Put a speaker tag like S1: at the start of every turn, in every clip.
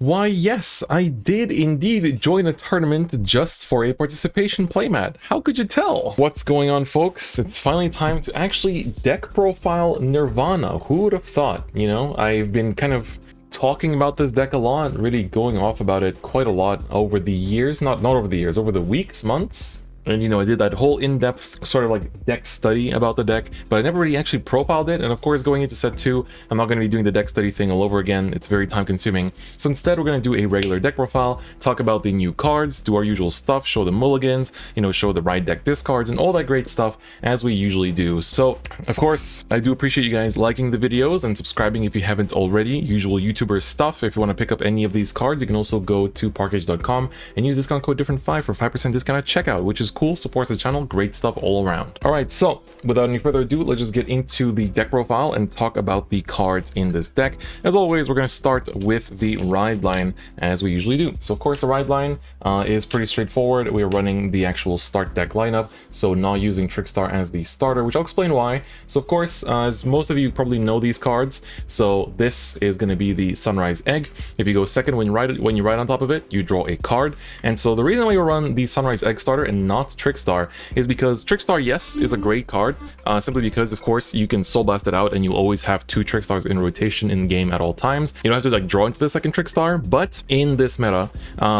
S1: Why, yes, I did indeed join a tournament just for a participation playmat. How could you tell? What's going on, folks? It's finally time to actually deck profile Nirvana. Who would have thought? You know, I've been kind of talking about this deck a lot, really going off about it quite a lot over the years. Not over the years, over the weeks, months. And, you know, I did that whole in-depth sort of like deck study about the deck, but I never really actually profiled it. And of course, going into set 2, I'm not going to be doing the deck study thing all over again. It's very time consuming. So instead, we're going to do a regular deck profile, talk about the new cards, do our usual stuff, show the mulligans, you know, show the right deck discards and all that great stuff as we usually do. So of course, I do appreciate you guys liking the videos and subscribing if you haven't already. Usual YouTuber stuff. If you want to pick up any of these cards, you can also go to parkage.com and use discount code DifferentFight for 5% discount at checkout, which is cool, supports the channel, great stuff all around. All right, so without any further ado, let's just get into the deck profile and talk about the cards in this deck. As always, we're going to start with the ride line as we usually do. So of course, the ride line is pretty straightforward. We're running the actual start deck lineup, so not using Trickstar as the starter, which I'll explain why. So of course, as most of you probably know these cards, so this is going to be the Sunrise Egg. If you go second when you ride on top of it, you draw a card. And so the reason why you run the Sunrise Egg starter and not Trickstar is because Trickstar, yes, is a great card, simply because, of course, you can Soul Blast it out and you'll always have 2 Trickstars in rotation in game at all times. You don't have to like draw into the second Trickstar, but in this meta,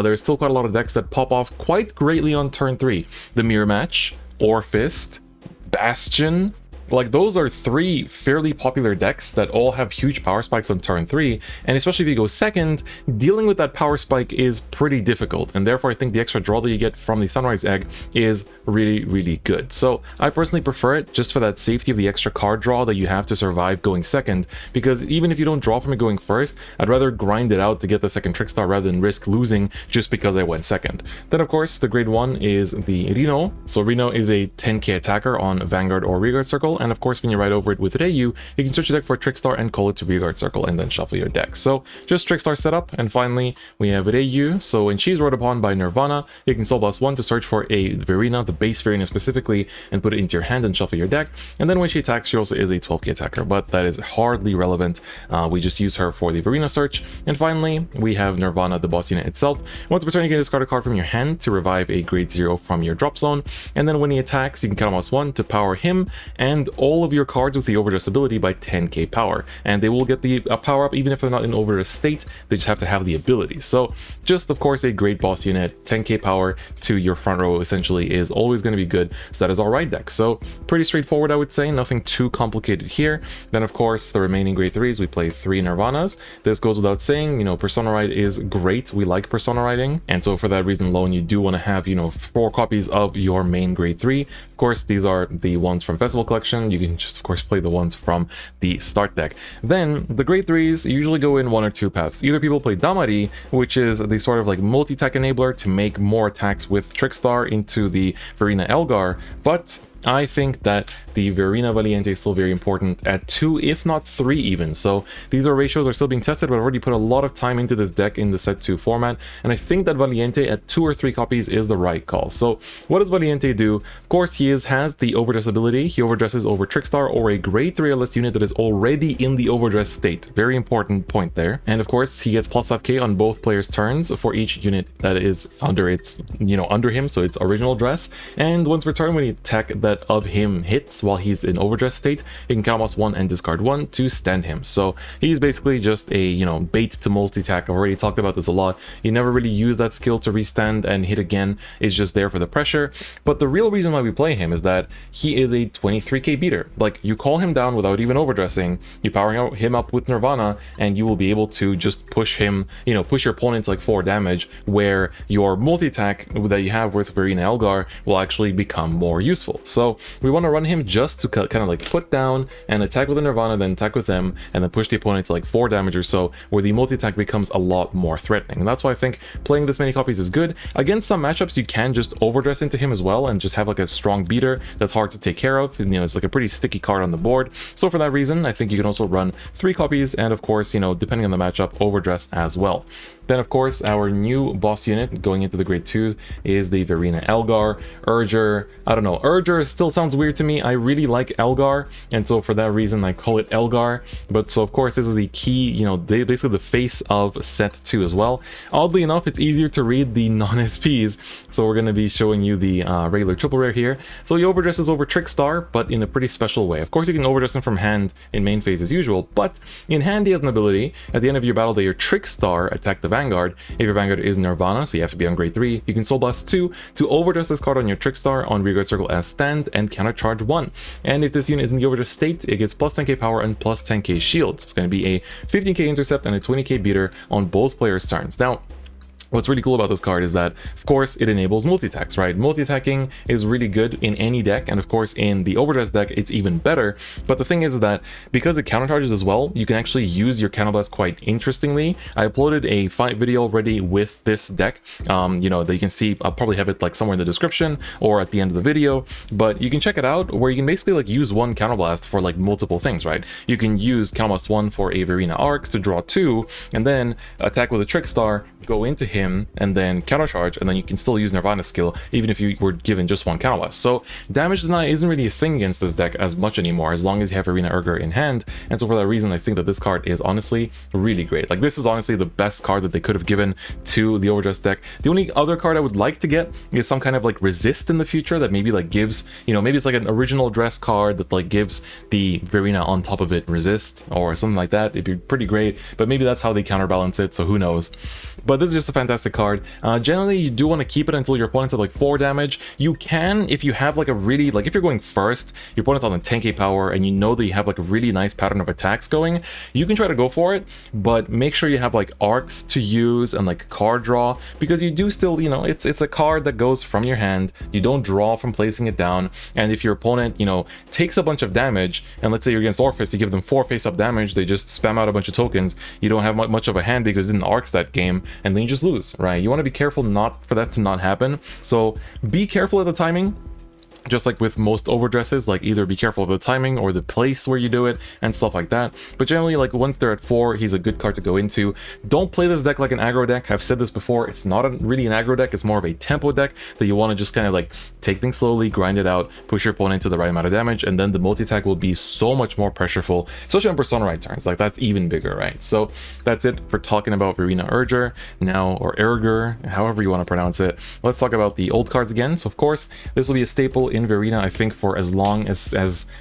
S1: there's still quite a lot of decks that pop off quite greatly on turn 3. The Mirror Match, Orfist, Bastion. Like, those are 3 fairly popular decks that all have huge power spikes on turn 3, and especially if you go second, dealing with that power spike is pretty difficult, and therefore I think the extra draw that you get from the Sunrise Egg is really, really good. So I personally prefer it just for that safety of the extra card draw that you have to survive going second, because even if you don't draw from it going first, I'd rather grind it out to get the second Trickstar rather than risk losing just because I went second. Then of course, the grade 1 is the Reno. So Reno is a 10k attacker on Vanguard or Rearguard Circle, and of course, when you ride over it with Ryu, you can search your deck for a Trickstar and call it to Rearguard Circle and then shuffle your deck. So just Trickstar setup. And finally, we have Ryu. So when she's rode upon by Nirvana, you can Soul Blast 1 to search for a Vairina, the base Vairina specifically, and put it into your hand and shuffle your deck. And then when she attacks, she also is a 12k attacker, but that is hardly relevant. We just use her for the Vairina search. And finally, we have Nirvana, the boss unit itself. Once per turn, you can discard a card from your hand to revive a grade 0 from your drop zone. And then when he attacks, you can count -1 to power him and all of your cards with the overdress ability by 10k power, and they will get the power up even if they're not in overdress state. They just have to have the ability. So just of course a great boss unit. 10k power to your front row essentially is always going to be good. So that is our ride deck. So pretty straightforward, I would say, nothing too complicated here. Then of course the remaining grade 3s, we play 3 Nirvanas. This goes without saying, you know, Persona Ride is great. We like Persona Riding, and so for that reason alone, you do want to have, you know, 4 copies of your main grade 3. Of course, these are the ones from Festival Collection. You can just of course play the ones from the start deck. Then the grade 3s usually go in 1 or 2 paths. Either people play Damari, which is the sort of like multi-attack enabler to make more attacks with Trickstar into the Vairina Erger, but I think that the Vairina Valiente is still very important at 2, if not 3 even. So these ratios are still being tested, but I've already put a lot of time into this deck in the set 2 format, and I think that Valiente at 2 or 3 copies is the right call. So what does Valiente do? Of course, he has the overdress ability. He overdresses over Trickstar or a grade 3 LS unit that is already in the overdress state. Very important point there. And of course, he gets +5k on both players' turns for each unit that is under its, you know, under him, so its original dress. And once per turn, when you attack that of him hits while he's in overdress state, you can count -1 and discard 1 to stand him. So he's basically just a, you know, bait to multi-attack. I've already talked about this a lot. You never really use that skill to restand and hit again. It's just there for the pressure. But the real reason why we play him is that he is a 23k beater. Like, you call him down without even overdressing, you power him up with Nirvana, and you will be able to just push him, you know, push your opponent like 4 damage, where your multi-attack that you have with Vairina Erger will actually become more useful. So we want to run him just to kind of like put down and attack with the Nirvana, then attack with them, and then push the opponent to like 4 damage or so, where the multi-attack becomes a lot more threatening. And that's why I think playing this many copies is good. Against some matchups, you can just overdress into him as well and just have like a strong beater that's hard to take care of. And, you know, it's like a pretty sticky card on the board. So for that reason, I think you can also run 3 copies, and of course, you know, depending on the matchup, overdress as well. Then of course our new boss unit going into the grade 2s is the Vairina Erger. I don't know, Erger still sounds weird to me. I really like Elgar, and so for that reason I call it Elgar. But so of course this is the key, you know, basically the face of set 2 as well. Oddly enough, it's easier to read the non-SPs, so we're going to be showing you the regular triple rare here. So he overdresses over Trickstar, but in a pretty special way. Of course you can overdress him from hand in main phase as usual, but in hand he has an ability. At the end of your battle, that your Trickstar attack the Vanguard. If your Vanguard is Nirvana, so you have to be on grade 3, you can Soul Blast 2 to overdress this card on your Trickstar on rearguard circle as stand and countercharge 1. And if this unit is in the overdress state, it gets plus 10k power and plus 10k shield. So it's going to be a 15k intercept and a 20k beater on both players' turns. Now, what's really cool about this card is that, of course, it enables multi-attacks, right? Multi-attacking is really good in any deck, and of course, in the Overdress deck, it's even better. But the thing is that because it countercharges as well, you can actually use your Counterblast quite interestingly. I uploaded a fight video already with this deck, you know, that you can see. I'll probably have it like somewhere in the description or at the end of the video, but you can check it out, where you can basically like use one Counterblast for like multiple things, right? You can use Counterblast 1 for a Vairina Erger to draw 2, and then attack with a Trickstar, go into him, and then countercharge, and then you can still use Nirvana skill even if you were given just one counterblast. So damage deny isn't really a thing against this deck as much anymore, as long as you have Vairina Erger in hand. And so for that reason, I think that this card is honestly really great. Like, this is honestly the best card that they could have given to the Overdress deck. The only other card I would like to get is some kind of like resist in the future that maybe like gives, you know, maybe it's like an original dress card that like gives the Vairina on top of it resist or something like that. It'd be pretty great, but maybe that's how they counterbalance it, so who knows. But this is just a fantastic card. Generally, you do want to keep it until your opponent's at like 4 damage. You can, if you have like a really, like if you're going first, your opponent's on a 10k power, and you know that you have like a really nice pattern of attacks going, you can try to go for it, but make sure you have like arcs to use and like card draw, because you do still, you know, it's a card that goes from your hand. You don't draw from placing it down, and if your opponent, you know, takes a bunch of damage, and let's say you're against Orphis, you give them 4 face-up damage, they just spam out a bunch of tokens, you don't have much of a hand because it didn't arcs that game, and then you just lose, right? You want to be careful not for that to not happen. So be careful at the timing. Just like with most overdresses, like either be careful of the timing or the place where you do it and stuff like that. But generally, like once they're at 4, he's a good card to go into. Don't play this deck like an aggro deck. I've said this before, it's not really an aggro deck, it's more of a tempo deck that you want to just kind of like take things slowly, grind it out, push your opponent to the right amount of damage, and then the multi-attack will be so much more pressureful, especially on Persona Right turns. Like that's even bigger, right? So that's it for talking about Vairina Erger now, or Erger, however you want to pronounce it. Let's talk about the old cards again. So of course, this will be a staple in Vairina, I think, for as long as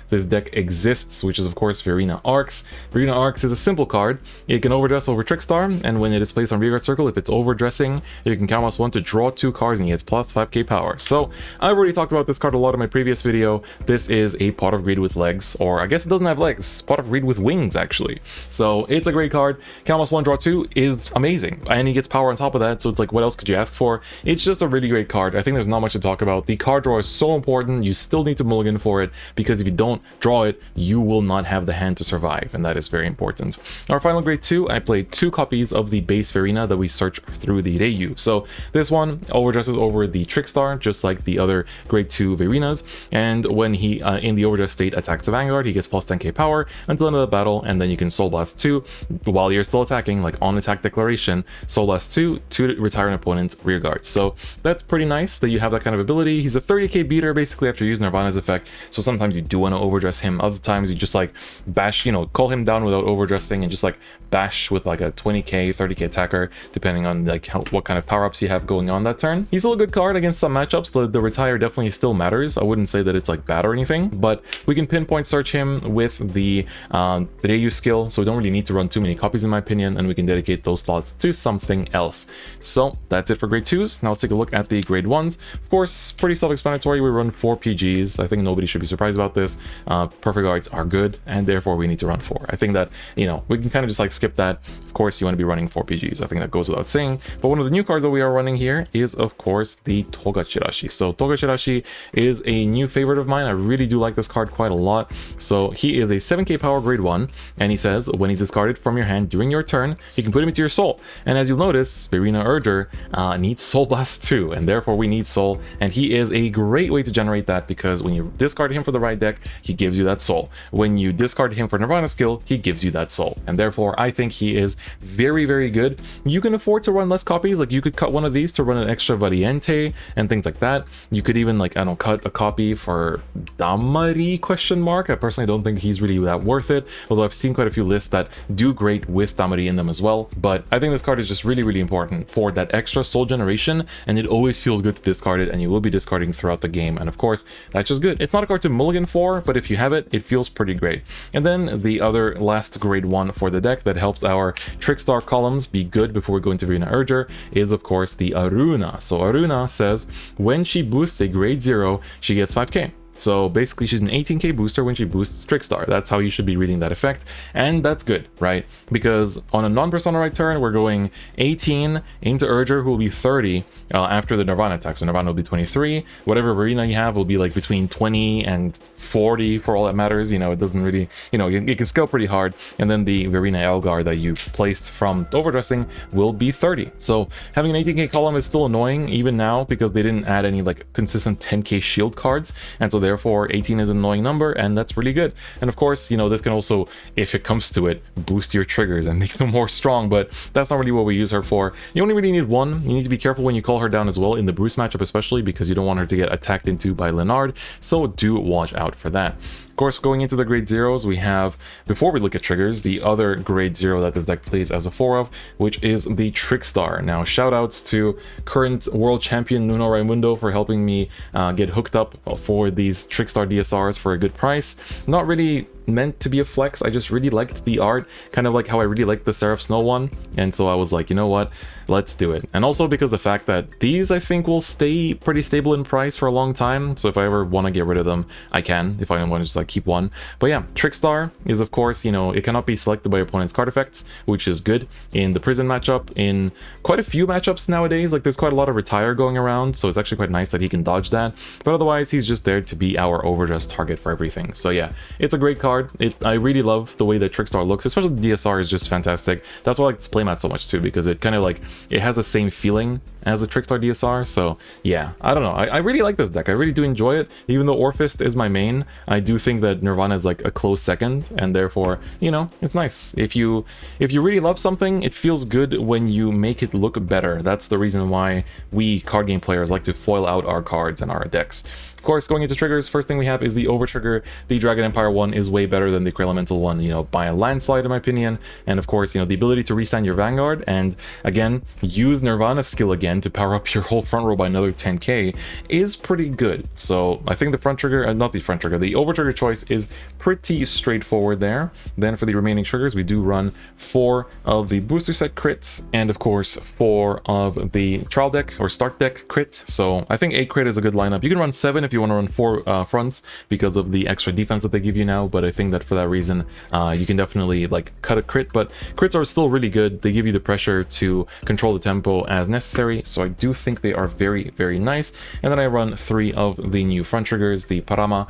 S1: this deck exists, which is of course Vairina Erger. Vairina Erger is a simple card. It can overdress over Trickstar, and when it is placed on rearguard circle, if it's overdressing, you can count +1 to draw 2 cards, and he gets plus 5k power. So I've already talked about this card a lot in my previous video. This is a Pot of Greed with legs, or I guess it doesn't have legs, Pot of Greed with wings actually. So it's a great card. Count +1, draw 2 is amazing, and he gets power on top of that, so it's like, what else could you ask for? It's just a really great card. I think there's not much to talk about. The card draw is so important. You still need to mulligan for it, because if you don't draw it, you will not have the hand to survive, and that is very important. Our final grade 2, I played 2 copies of the base Vairina that we search through the Reiyu. So this one overdresses over the Trickstar, just like the other grade 2 Vairinas, and when he in the overdress state attacks the Vanguard, he gets plus 10k power until the end of the battle, and then you can Soul Blast 2 while you're still attacking, like on attack declaration, Soul Blast 2 to retire an opponent's rear guard. So that's pretty nice that you have that kind of ability. He's a 30k beater basically after using Nirvana's effect, so sometimes you do want to overdress him, other times you just like bash, you know, call him down without overdressing and just like bash with like a 20k 30k attacker, depending on like what kind of power-ups you have going on that turn. He's still a good card against some matchups. The retire definitely still matters. I wouldn't say that it's like bad or anything, but we can pinpoint search him with the Reiyu skill, so we don't really need to run too many copies in my opinion, and we can dedicate those slots to something else. So that's it for grade 2s. Now let's take a look at the grade 1s. Of course, pretty self-explanatory. We run 4 PGs. I think nobody should be surprised about this. Perfect guards are good, and therefore we need to run 4. I think that, you know, we can kind of just like skip that. Of course, you want to be running 4 PGs. I think that goes without saying. But one of the new cards that we are running here is, of course, the Togashirashi. So Togashirashi is a new favorite of mine. I really do like this card quite a lot. So he is a 7k power grade 1, and he says when he's discarded from your hand during your turn, you can put him into your soul. And as you'll notice, Vairina Erger needs Soul Blast 2, and therefore we need Soul, and he is a great way to generate generate that, because when you discard him for the right deck, he gives you that soul. When you discard him for Nirvana skill, he gives you that soul. And therefore, I think he is very, very good. You can afford to run less copies. Like, you could cut one of these to run an extra Variante and things like that. You could even, like, I don't know, cut a copy for Damari question mark. I personally don't think he's really that worth it, although I've seen quite a few lists that do great with Damari in them as well. But I think this card is just really, really important for that extra soul generation, and it always feels good to discard it, and you will be discarding throughout the game. And of course, that's just good. It's not a card to mulligan for, but if you have it, it feels pretty great. And then the other last grade 1 for the deck that helps our Trickstar columns be good before we go into Vairina Erger is, of course, the Aruna. So Aruna says when she boosts a grade 0, she gets 5k. So basically, she's an 18k booster when she boosts Trickstar. That's how you should be reading that effect, and that's good, right? Because on a non-persona right turn, we're going 18 into Erger, who will be 30 after the Nirvana attack. So Nirvana will be 23. Whatever Vairina you have will be like between 20 and 40 for all that matters. You know, it doesn't really, you know, you can scale pretty hard. And then the Vairina Erger that you placed from overdressing will be 30. So having an 18k column is still annoying even now, because they didn't add any like consistent 10k shield cards, and so therefore 18 is an annoying number, and that's really good. And of course, you know, this can also, if it comes to it, boost your triggers and make them more strong, but that's not really what we use her for. You only really need one. You need to be careful when you call her down as well, in the Bruce matchup especially, because you don't want her to get attacked into by Leonard, so do watch out for that. Of course, going into the grade 0s, we have, before we look at triggers, the other grade 0 that this deck plays as a 4 of, which is the Trickstar. Now, shoutouts to current world champion Nuno Raimundo for helping me get hooked up for these Trickstar DSRs for a good price. Not really meant to be a flex, I just really liked the art, kind of like how I really liked the Seraph Snow one, and so I was like, you know what, let's do it. And also because the fact that these, I think, will stay pretty stable in price for a long time, so if I ever want to get rid of them, I can, if I want to just like keep one. But yeah, Trickstar is, of course, you know, it cannot be selected by your opponent's card effects, which is good in the prison matchup. In quite a few matchups nowadays, like there's quite a lot of retire going around, so it's actually quite nice that he can dodge that, but otherwise he's just there to be our overdress target for everything. So yeah, it's a great card. I really love the way that Trickstar looks, especially the DSR is just fantastic. That's why I like this playmat so much too, because it kind of like, it has the same feeling as the Trickstar DSR. So yeah, I don't know, I really like this deck. I really do enjoy it. Even though Orphist is my main, I do think that Nirvana is like a close second, and therefore, you know, it's nice. If you really love something, it feels good when you make it look better. That's the reason why we card game players like to foil out our cards and our decks. Of course, going into triggers, first thing we have is the Overtrigger. The Dragon Empire one is way better than the Grey Elemental one, you know, by a landslide in my opinion. And of course, you know, the ability to restand your Vanguard and, again, use Nirvana skill again to power up your whole front row by another 10k is pretty good. So I think the front trigger, not the front trigger, the Overtrigger choice is pretty straightforward there. Then for the remaining triggers, we do run 4 of the booster set crits, and of course 4 of the trial deck or start deck crit. So I think 8 crit is a good lineup. You can run 7 if you want to run 4 fronts because of the extra defense that they give you now, but I think that for that reason you can definitely like cut a crit. But crits are still really good. They give you the pressure to control the tempo as necessary, so I do think they are very, very nice. And then I run 3 of the new front triggers, the Parama.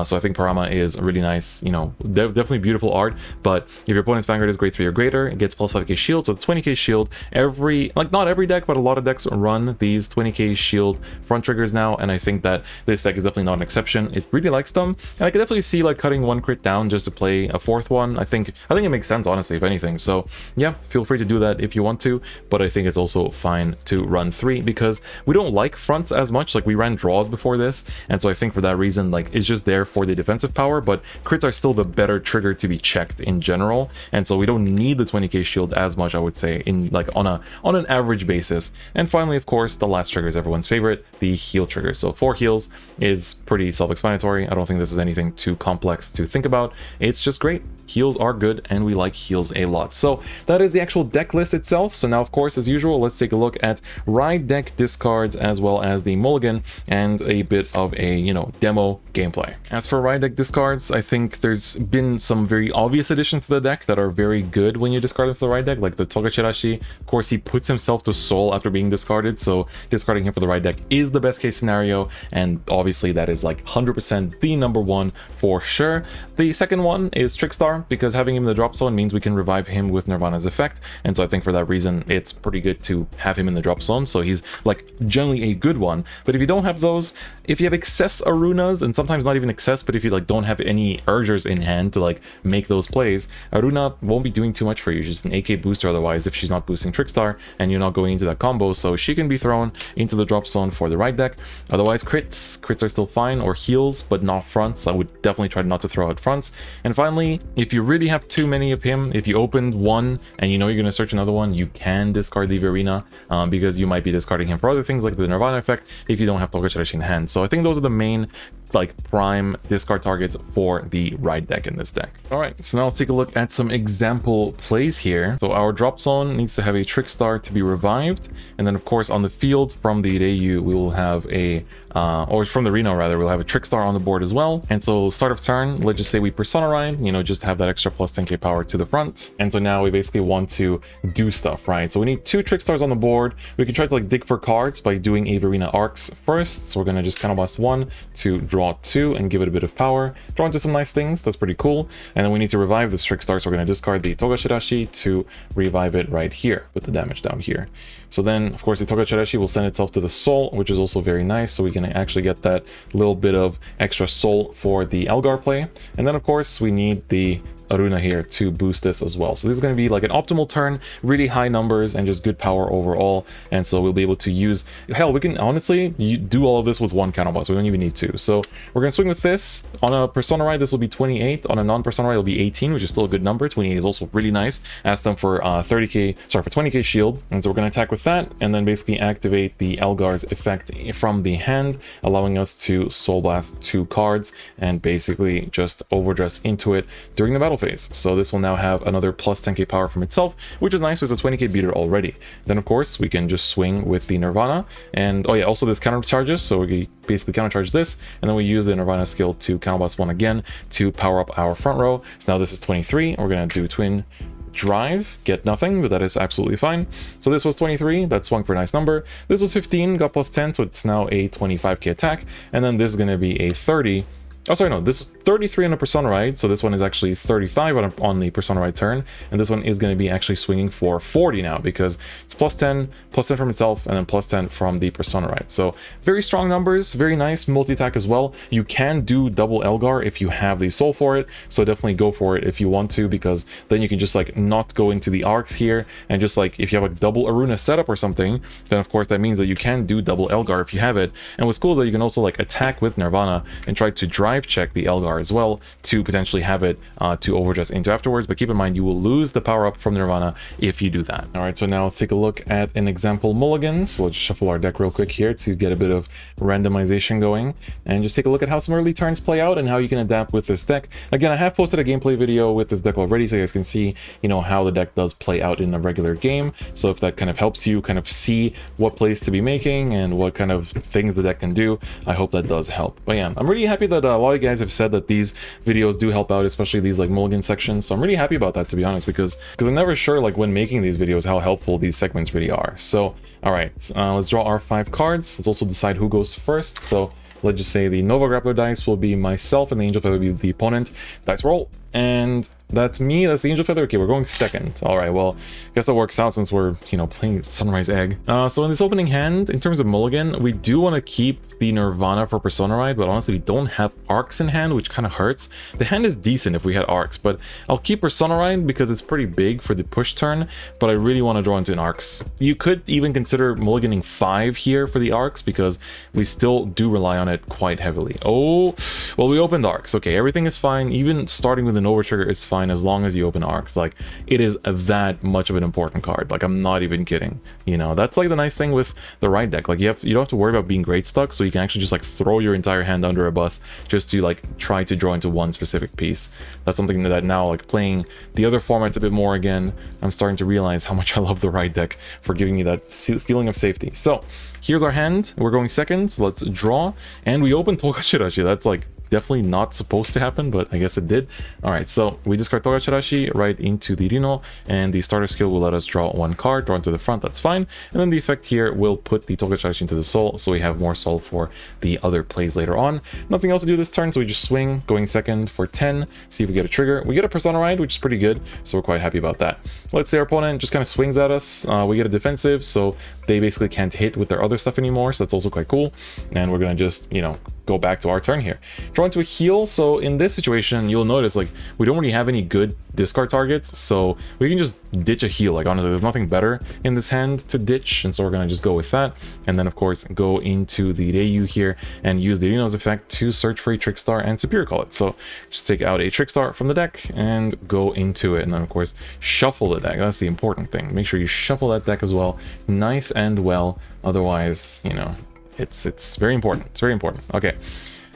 S1: So I think Parama is really nice, you know, definitely beautiful art, but if your opponent's Vanguard is grade 3 or greater, it gets plus 5k shield, so it's 20k shield. Not every deck, but a lot of decks run these 20k shield front triggers now, and I think that this deck is definitely not an exception. It really likes them, and I can definitely see like cutting 1 crit down just to play a 4th one. I think it makes sense, honestly, if anything. So yeah, feel free to do that if you want to, but I think it's also fine to run 3 because we don't like fronts as much. Like we ran draws before this, and so I think for that reason, like it's just there for the defensive power, but crits are still the better trigger to be checked in general, and so we don't need the 20k shield as much, I would say, in like on an average basis. And finally, of course, the last trigger is everyone's favorite, the heal trigger. So 4 heals is pretty self-explanatory. I don't think this is anything too complex to think about. It's just great. Heals are good, and we like heals a lot. So that is the actual deck list itself. So now, of course, as usual, let's take a look at ride deck discards as well as the mulligan and a bit of a, you know, demo gameplay. As for ride deck discards, I think there's been some very obvious additions to the deck that are very good when you discard it for the ride deck, like the Togashirashi. Of course, he puts himself to soul after being discarded, so discarding him for the ride deck is the best case scenario, and obviously that is like 100% the number one for sure. The second one is Trickstar, because having him in the drop zone means we can revive him with Nirvana's effect, and so I think for that reason it's pretty good to have him in the drop zone, so he's like generally a good one. But if you don't have those, if you have excess Arunas, and sometimes not even excess, but if you like don't have any Ergers in hand to like make those plays, Aruna won't be doing too much for you. She's an AK booster otherwise if she's not boosting Trickstar and you're not going into that combo, so she can be thrown into the drop zone for the right deck. Otherwise crits are still fine, or heals, but not fronts. I would definitely try not to throw out fronts. And finally, if you really have too many of him, if you opened one and you know you're going to search another one, you can discard the Vairina, because you might be discarding him for other things like the Nirvana effect if you don't have Togashirashi in hand. So I think those are the main like prime discard targets for the right deck in this deck. All right, so now let's take a look at some example plays here. So our drop zone needs to have a Trickstar to be revived, and then of course on the field from the Ryu we will have a or from the Reno rather, we'll have a Trickstar on the board as well. And so start of turn, let's just say we Persona Ride, you know, just have that extra plus 10k power to the front. And so now we basically want to do stuff, right? So we need 2 Trickstars on the board. We can try to like dig for cards by doing a Vairina Arcs first. So we're gonna just counterblast 1 to draw 2 and give it a bit of power. Draw into some nice things, that's pretty cool. And then we need to revive this Trickstar, so we're gonna discard the Togashirashi to revive it right here, put the damage down here. So then of course the Togashirashi will send itself to the soul, which is also very nice, so we can actually get that little bit of extra soul for the Elgar play. And then of course we need the Aruna here to boost this as well. So this is going to be like an optimal turn, really high numbers and just good power overall. And so we'll be able to use, hell, we can honestly do all of this with 1 counterblast. We don't even need 2. So we're going to swing with this. On a Persona Ride, this will be 28. On a non-Persona Ride, it'll be 18, which is still a good number. 28 is also really nice. Ask them for 20k shield. And so we're going to attack with that and then basically activate the Elgar's effect from the hand, allowing us to Soul Blast 2 cards and basically just overdress into it during the battle phase. So this will now have another plus 10k power from itself, which is nice. It's a 20k beater already. Then of course we can just swing with the Nirvana, and oh yeah, also this counter charges, so we basically countercharge this, and then we use the Nirvana skill to counterblast 1 again to power up our front row. So now this is 23. We're gonna do twin drive, get nothing, but that is absolutely fine. So this was 23, that swung for a nice number. This was 15, got plus 10, so it's now a 25k attack, and then this is going to be a 30. Oh, sorry, no, this is 33 on a Persona Ride, so this one is actually 35 on the Persona Ride turn, and this one is going to be actually swinging for 40 now, because it's plus 10 from itself, and then plus 10 from the Persona Ride. So very strong numbers, very nice multi-attack as well. You can do double Elgar if you have the soul for it, so definitely go for it if you want to, because then you can just like not go into the arcs here, and just like if you have a double Aruna setup or something, then of course that means that you can do double Elgar if you have it. And what's cool that you can also like attack with Nirvana and try to drive check the Elgar as well to potentially have it to overdress into afterwards, but keep in mind you will lose the power up from Nirvana if you do that. All right, so now let's take a look at an example mulligan. So let's shuffle our deck real quick here to get a bit of randomization going and just take a look at how some early turns play out and how you can adapt with this deck. Again, I have posted a gameplay video with this deck already, so you guys can see, you know, how the deck does play out in a regular game. So if that kind of helps you kind of see what plays to be making and what kind of things the deck can do, I hope that does help. But yeah, I'm really happy that a lot of you guys have said that these videos do help out, especially these like mulligan sections. So I'm really happy about that, to be honest, because I'm never sure like when making these videos how helpful these segments really are. So all right, let's draw our 5 cards. Let's also decide who goes first. So let's just say the Nova Grappler dice will be myself and the Angel Feather will be the opponent. Dice roll, and that's me. That's the Angel Feather. Okay, we're going second. All right, well, I guess that works out since we're, you know, playing Sunrise Egg. So in this opening hand, in terms of mulligan, we do want to keep the Nirvana for Persona Ride, but honestly, we don't have arcs in hand, which kind of hurts. The hand is decent if we had arcs, but I'll keep Persona Ride because it's pretty big for the push turn, but I really want to draw into an arcs. You could even consider mulliganing 5 here for the arcs because we still do rely on it quite heavily. Oh, well, we opened arcs. Okay, everything is fine. Even starting with an over trigger is fine as long as you open arcs. Like, it is that much of an important card. Like, I'm not even kidding. You know, that's like the nice thing with the right deck. Like, you don't have to worry about being great stuck, so you can actually just like throw your entire hand under a bus just to like try to draw into one specific piece. That's something that now, like playing the other formats a bit more again, I'm starting to realize how much I love the right deck for giving me that feeling of safety. So here's our hand. We're going second, so let's draw, and we open Togashirashi. That's like definitely not supposed to happen, but I guess it did. All right, so we discard Togashirashi right into the Rino, and the starter skill will let us draw one card, draw into the front, that's fine. And then the effect here will put the Togashirashi into the soul, so we have more soul for the other plays later on. Nothing else to do this turn, so we just swing, going second for 10, see if we get a trigger. We get a Persona Ride, which is pretty good, so we're quite happy about that. Let's say our opponent just kind of swings at us. We get a defensive, so they basically can't hit with their other stuff anymore, so that's also quite cool. And we're gonna just, you know, go back to our turn here. Draw into a heal, so in this situation, you'll notice, like, we don't really have any good discard targets, so we can just ditch a heal. Like, honestly, there's nothing better in this hand to ditch, and so we're gonna just go with that. And then, of course, go into the Ryu here and use the Rino's effect to search for a Trickstar and Superior Call it. So just take out a Trickstar from the deck and go into it, and then, of course, shuffle the deck. That's the important thing. Make sure you shuffle that deck as well, nice and well. Otherwise, you know, it's very important. It's very important. Okay,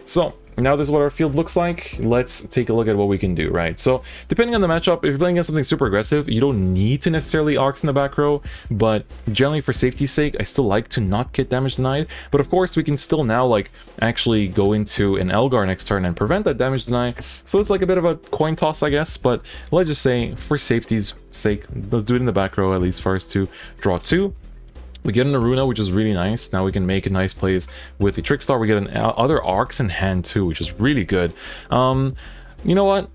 S1: so now this is what our field looks like. Let's take a look at what we can do, right? So depending on the matchup, if you're playing against something super aggressive, you don't need to necessarily arcs in the back row, but generally for safety's sake, I still like to not get damage denied. But of course, we can still now like actually go into an Elgar next turn and prevent that damage deny. So it's like a bit of a coin toss, I guess, but let's just say for safety's sake, let's do it in the back row at least first to draw 2. We get an Aruna, which is really nice. Now we can make nice plays with the Trickstar. We get an other arcs in hand too, which is really good. You know what?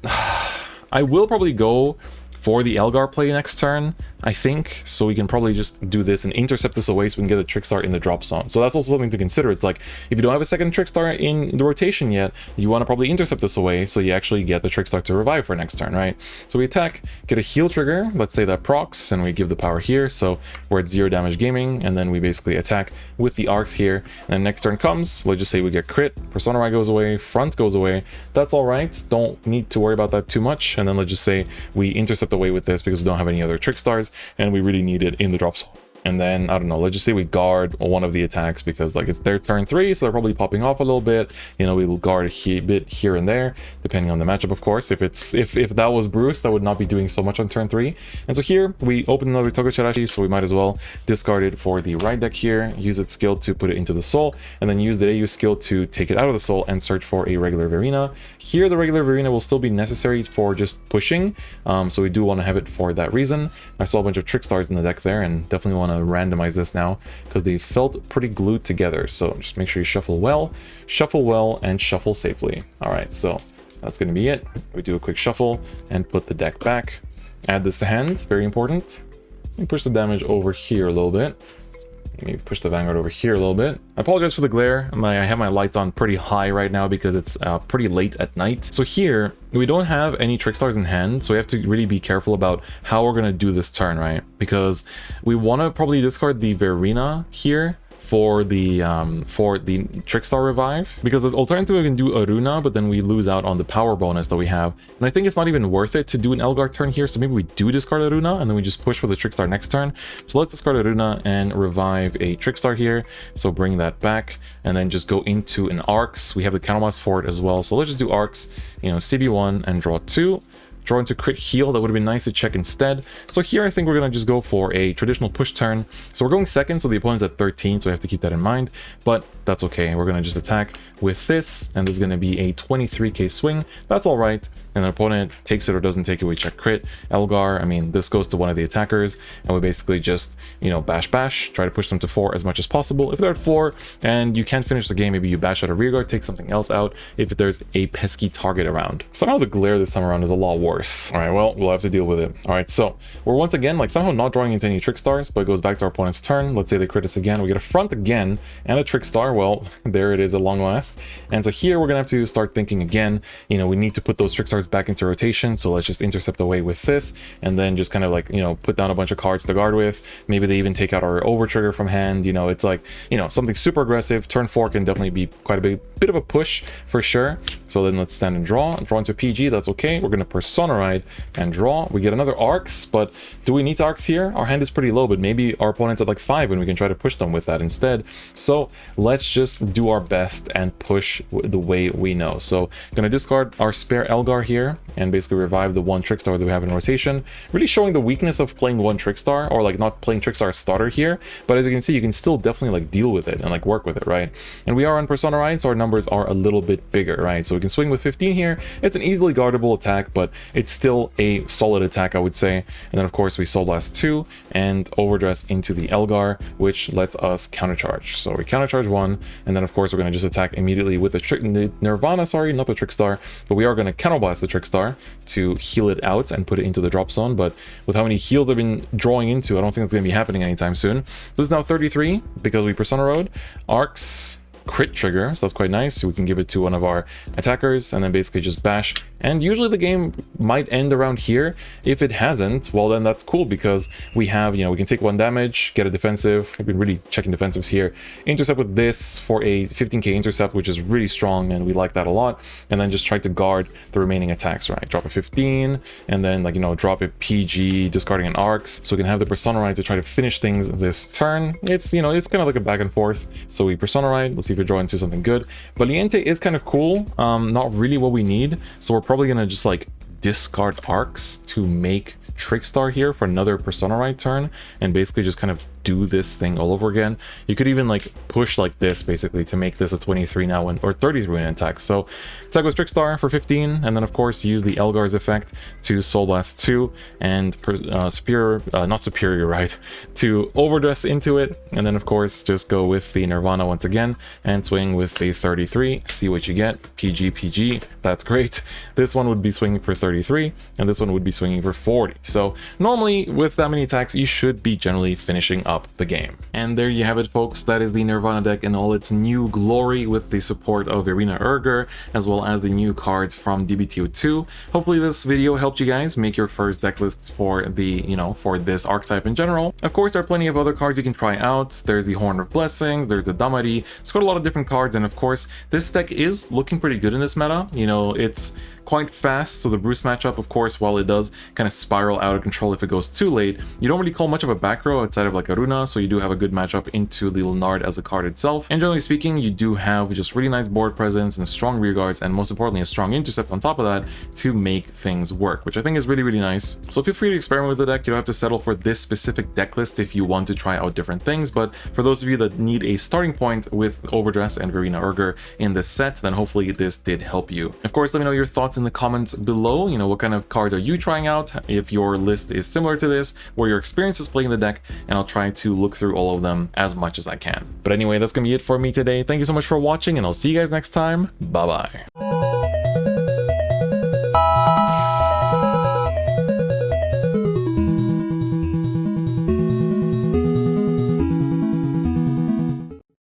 S1: I will probably go for the Elgar play next turn, I think, so we can probably just do this and intercept this away so we can get a Trickstar in the drop zone. So that's also something to consider. It's like, if you don't have a second Trickstar in the rotation yet, you want to probably intercept this away so you actually get the Trickstar to revive for next turn, right? So we attack, get a heal trigger, let's say that procs, and we give the power here, so we're at 0 damage gaming, and then we basically attack with the arcs here, and then next turn comes, let's just say we get crit, Persona Ride goes away, front goes away, that's all right, don't need to worry about that too much, and then let's just say we intercept away with this because we don't have any other Trickstars, and we really need it in the drop zone. And then, I don't know, let's just say we guard one of the attacks because, like, it's their turn 3, so they're probably popping off a little bit. You know, we will guard a bit here and there, depending on the matchup, of course. If that was Bruce, that would not be doing so much on turn 3. And so here, we open another Togashirashi, so we might as well discard it for the right deck here, use its skill to put it into the soul, and then use the Ryu skill to take it out of the soul and search for a regular Vairina. Here, the regular Vairina will still be necessary for just pushing, so we do want to have it for that reason. I saw a bunch of Trickstars in the deck there, and definitely want to randomize this now because they felt pretty glued together. So just make sure you shuffle well, and shuffle safely. All right, so that's going to be it. We do a quick shuffle and put the deck back. Add this to hand, very important. And push the damage over here a little bit. Maybe push the Vanguard over here a little bit. I apologize for the glare. I have my lights on pretty high right now because it's pretty late at night. So here, we don't have any Trickstars in hand, so we have to really be careful about how we're going to do this turn, right? Because we want to probably discard the Vairina here for the Trickstar revive, because alternatively we can do Aruna, but then we lose out on the power bonus that we have, and I think it's not even worth it to do an Elgar turn here, so maybe we do discard Aruna and then we just push for the Trickstar next turn. So let's discard Aruna and revive a Trickstar here, so bring that back and then just go into an Arcs. We have the counterblast for it as well, so let's just do Arcs, you know, CB1 and draw 2. Draw into crit heal, that would have been nice to check instead. So here I think we're going to just go for a traditional push turn. So we're going second, so the opponent's at 13, so we have to keep that in mind. But that's okay, we're going to just attack with this, and this is going to be a 23k swing. That's all right. And the opponent takes it or doesn't take it, we check crit. Elgar, I mean, this goes to one of the attackers, and we basically just, you know, bash, try to push them to 4 as much as possible. If they're at 4 and you can't finish the game, maybe you bash out a rearguard, take something else out if there's a pesky target around. Somehow the glare this time around is a lot worse. All right, well, we'll have to deal with it. All right, so we're once again like somehow not drawing into any Trickstars, but it goes back to our opponent's turn. Let's say they crit us again. We get a front again and a Trickstar. Well, there it is at long last. And so here we're gonna have to start thinking again. You know, we need to put those Trickstars back into rotation. So let's just intercept away with this, and then just kind of like, you know, put down a bunch of cards to guard with. Maybe they even take out our over trigger from hand. You know, it's like, you know, something super aggressive. Turn 4 can definitely be quite a bit of a push for sure. So then let's stand and draw into PG. That's okay. We're gonna Persona Ride and draw. We get another Arcs, but do we need Arcs here? Our hand is pretty low, but maybe our opponent's at like 5 and we can try to push them with that instead. So let's just do our best and push the way we know. So gonna discard our spare Elgar here. here and basically revive the one Trickstar that we have in rotation, really showing the weakness of playing one Trickstar, or like not playing Trickstar starter here. But as you can see, you can still definitely like deal with it and like work with it, right? And we are on Persona Ride, so our numbers are a little bit bigger, right? So we can swing with 15 here. It's an easily guardable attack, but it's still a solid attack, I would say. And then of course we Soul Blast 2 and Overdress into the Elgar, which lets us countercharge. So we countercharge 1, and then of course we're going to just attack immediately with the Nirvana, sorry, not the Trickstar, but we are going to counterblast the Trickstar to heal it out and put it into the drop zone. But with how many heals I've been drawing into, I don't think it's going to be happening anytime soon. This is now 33 because we Persona Road. Arcs crit trigger, so that's quite nice. So we can give it to one of our attackers and then basically just bash, and usually the game might end around here. If it hasn't, well then that's cool, because we have, you know, we can take 1 damage, get a defensive. I've been really checking defensives here. Intercept with this for a 15k intercept, which is really strong, and we like that a lot. And then just try to guard the remaining attacks, right? Drop a 15 and then, like, you know, drop a PG, discarding an arcs, so we can have the Persona Ride to try to finish things this turn. It's, you know, it's kind of like a back and forth. So we Persona Ride, let's see if we draw into something good. Valiente is kind of cool, not really what we need, so we're probably gonna just like discard arcs to make Trickstar here for another Persona Ride turn, and basically just kind of do this thing all over again. You could even like push like this basically to make this a 23 now, or 33 in attack. So attack with Trickstar for 15, and then of course use the Elgar's effect to Soul Blast 2 and not superior, right, to Overdress into it, and then of course just go with the Nirvana once again and swing with a 33. See what you get. PG, that's great. This one would be swinging for 33 and this one would be swinging for 40. So normally with that many attacks you should be generally finishing up the game. And there you have it, folks. That is the Nirvana deck in all its new glory, with the support of Vairina Erger as well as the new cards from D-BT02. Hopefully this video helped you guys make your first deck lists for the, you know, for this archetype in general. Of course, there are plenty of other cards you can try out. There's the Horn of Blessings, there's the Damari. It's got a lot of different cards, and of course this deck is looking pretty good in this meta. You know, it's quite fast, so the Bruce matchup, of course, while it does kind of spiral out of control if it goes too late, you don't really call much of a back row outside of like a Runa, so you do have a good matchup into the Leonard as a card itself. And generally speaking, you do have just really nice board presence and strong rear guards, and most importantly a strong intercept on top of that to make things work, which I think is really, really nice. So feel free to experiment with the deck. You don't have to settle for this specific deck list if you want to try out different things, but for those of you that need a starting point with Overdress and Vairina Erger in this set, then hopefully this did help you. Of course, let me know your thoughts in the comments below. You know, what kind of cards are you trying out? If your list is similar to this, what your experience is playing the deck, and I'll try to look through all of them as much as I can. But anyway, that's gonna be it for me today. Thank you so much for watching, and I'll see you guys next time. Bye bye.